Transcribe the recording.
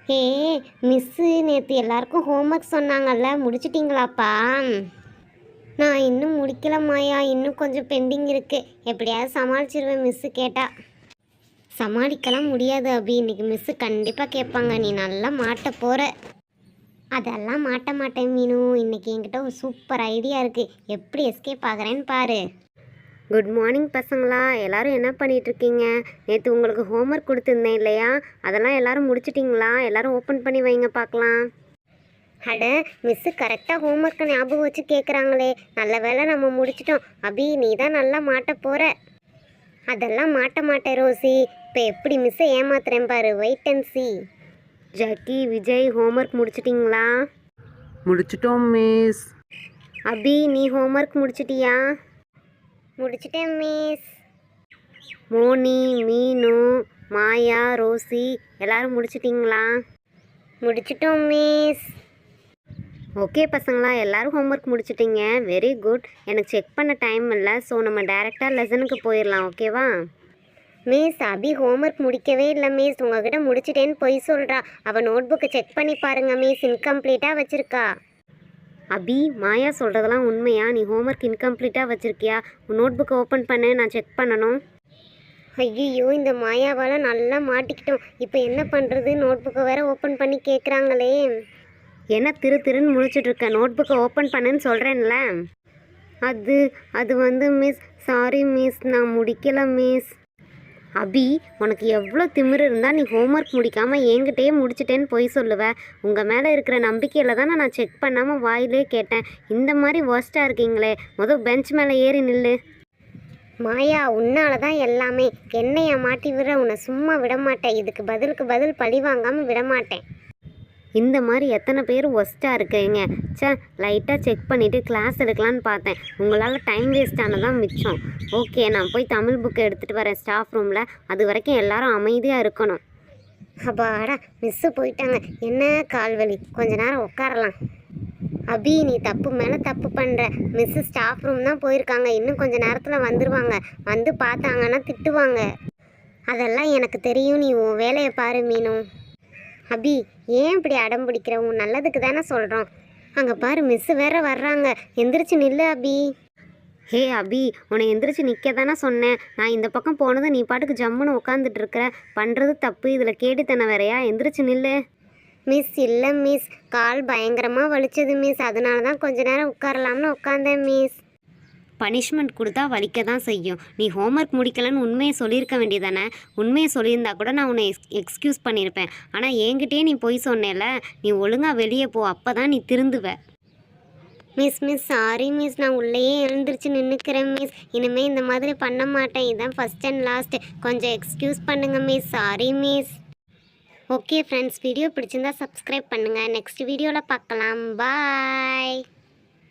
ஹே miss நேற்று எல்லாருக்கும் homework சொன்னாங்கல்ல, முடிச்சிட்டிங்களாப்பா? நான் இன்னும் முடிக்கல மாயா, இன்னும் கொஞ்சம் பெண்டிங் இருக்குது. எப்படியாவது சமாளிச்சிருவேன் மிஸ்ஸு கேட்டால். சமாளிக்கலாம் முடியாது அபி, இன்னைக்கு மிஸ்ஸு கண்டிப்பாக கேட்பாங்க. நீ நல்லா மாட்ட போகிற. அதெல்லாம் மாட்ட மாட்டேன் மீனு. இன்னைக்கு என்கிட்ட ஒரு சூப்பர் ஐடியா இருக்குது, எப்படி எஸ்கேப் ஆகிறேன்னு பாரு. குட் மார்னிங் பசங்களா, எல்லோரும் என்ன பண்ணிகிட்ருக்கீங்க? நேற்று உங்களுக்கு ஹோம்ஒர்க் கொடுத்துருந்தேன் இல்லையா, அதெல்லாம் எல்லோரும் முடிச்சிட்டிங்களா? எல்லோரும் ஓப்பன் பண்ணி வைங்க பார்க்கலாம். அட மிஸ்ஸு கரெக்டாக ஹோம்ஒர்க்கை ஞாபகம் வச்சு கேட்குறாங்களே, நல்ல வேளை நம்ம முடிச்சிட்டோம். அபி நீ தான் நல்லா மாட்ட போகிற. அதெல்லாம் மாட்ட மாட்டேன் ரோசி, இப்போ எப்படி மிஸ்ஸை ஏமாத்துறேன் பாரு, wait and see. Jakki, Vijay homework முடிச்சிட்டிங்களா? முடிச்சிட்டோம் மிஸ். அபி நீ ஹோம்ஒர்க் முடிச்சிட்டியா? முடிச்சிட்டேன் மிஸ். மோனி, மீனு, மாயா, ரோசி எல்லோரும் முடிச்சிட்டிங்களா? முடிச்சிட்டோம் மிஸ். ஓகே பசங்களா, எல்லோரும் ஹோம்ஒர்க் முடிச்சிட்டிங்க, வெரி குட். எனக்கு செக் பண்ண டைம் இல்லை, ஸோ நம்ம டைரெக்டாக லெசனுக்கு போயிடலாம், ஓகேவா? மிஸ் அபி ஹோம்ஒர்க் முடிக்கவே இல்லை மிஸ், உங்ககிட்ட முடிச்சிட்டேன்னு பொய் சொல்கிறா. அவள் நோட் புக்கை செக் பண்ணி பாருங்கள் மிஸ், இன்கம்ப்ளீட்டாக வச்சுருக்கா. அபி, மாயா சொல்கிறதெல்லாம் உண்மையா? நீ ஹோம்ஒர்க் இன்கம்ப்ளீட்டாக வச்சுருக்கியா? உன் நோட் புக்கை ஓப்பன் பண்ணு, நான் செக் பண்ணணும். ஐயோ, இந்த மாயாவால் நல்லா மாட்டிக்கிட்டோம். இப்போ என்ன பண்ணுறது? நோட் புக்கை வேறு ஓப்பன் பண்ணி கேட்குறாங்களே. என்ன திருன்னு முழிச்சிட்ருக்க? நோட் புக்கை ஓப்பன் பண்ணுன்னு சொல்கிறேன்ல. அது வந்து மிஸ், சாரி மிஸ், நான் முடிக்கலை மிஸ். அபி, உனக்கு எவ்வளோ திமிரு இருந்தால் நீ ஹோம்ஒர்க் முடிக்காமல் என்கிட்டயே முடிச்சிட்டேன்னு பொய் சொல்லுவேன். உங்கள் மேலே இருக்கிற நம்பிக்கையில் தானே நான் செக் பண்ணாமல் வாயிலே கேட்டேன். இந்த மாதிரி ஒர்ஸ்ட்டாக இருக்கீங்களே, பெஞ்ச் மேலே ஏறி நில்லு. மாயா, உன்னால தான் எல்லாமே. என்னையா மாட்டி விடுற, உன்னை சும்மா விடமாட்டேன். இதுக்கு பதில் பழி வாங்காமல் விடமாட்டேன். இந்த மாதிரி எத்தனை பேர் ஒஸ்ட்டாக இருக்கீங்க? லைட்டாக செக் பண்ணிவிட்டு கிளாஸ் எடுக்கலான்னு பார்த்தேன். உங்களால் டைம் வேஸ்ட் ஆனதான் மிச்சம். ஓகே, நான் போய் தமிழ் புக்கை எடுத்துகிட்டு வரேன் ஸ்டாஃப் ரூமில். அது வரைக்கும் எல்லாரும் அமைதியாக இருக்கணும். அப்பாடா, மிஸ்ஸு போயிட்டாங்க. என்ன கால்வலி, கொஞ்ச நேரம் உட்காரலாம். அபி, நீ தப்பு மேலே தப்பு பண்ணுற. மிஸ்ஸு ஸ்டாஃப் ரூம் தான் போயிருக்காங்க, இன்னும் கொஞ்சம் நேரத்தில் வந்துடுவாங்க. வந்து பார்த்தாங்கன்னா திட்டுவாங்க. அதெல்லாம் எனக்கு தெரியும், நீ உன் வேலையை பாரு மீனு. அபி, ஏன் இப்படி அடம் பிடிக்கிற? உன் நல்லதுக்கு தானே சொல்கிறோம். அங்கே பாரு, மிஸ்ஸு வேற வர்றாங்க. எந்திரிச்சு நில்லு அபி. ஹே அபி, உன்னை எந்திரிச்சு நிற்க தானே சொன்னேன். நான் இந்த பக்கம் போனது நீ பாட்டுக்கு ஜம்முன்னு உட்காந்துட்டு இருக்கிற. பண்ணுறது தப்பு, இதில் கேட்டுத்தன வேறையா? எந்திரிச்சு நில்லு. மிஸ், இல்லை மிஸ், கால் பயங்கரமாக வலிச்சது மிஸ், அதனால தான் கொஞ்ச நேரம் உட்காரலாம்னு உட்காந்தேன் மிஸ். பனிஷ்மெண்ட் கொடுத்தா வலிக்க தான் செய்யும். நீ ஹோம்ஒர்க் முடிக்கலன்னு உண்மையை சொல்லியிருக்க வேண்டியதானே? உண்மையை சொல்லியிருந்தா கூட நான் உன்னை எக்ஸ்கியூஸ் பண்ணியிருப்பேன். ஆனால் என்கிட்டயே நீ பொய் சொன்னேல. நீ ஒழுங்காக வெளியே போ, அப்போ தான் நீ திருந்துவ. மிஸ் சாரி மிஸ், நான் உள்ளேயே எழுந்திரிச்சு நின்றுக்கிறேன் மிஸ். இனிமேல் இந்த மாதிரி பண்ண மாட்டேன். இதுதான் ஃபஸ்ட் அண்ட் லாஸ்ட்டு. கொஞ்சம் எக்ஸ்கியூஸ் பண்ணுங்கள் miss, sorry miss. Okay friends, video பிடிச்சிருந்தா சப்ஸ்கிரைப் பண்ணுங்கள். நெக்ஸ்ட் வீடியோவில் பார்க்கலாம். பாய்.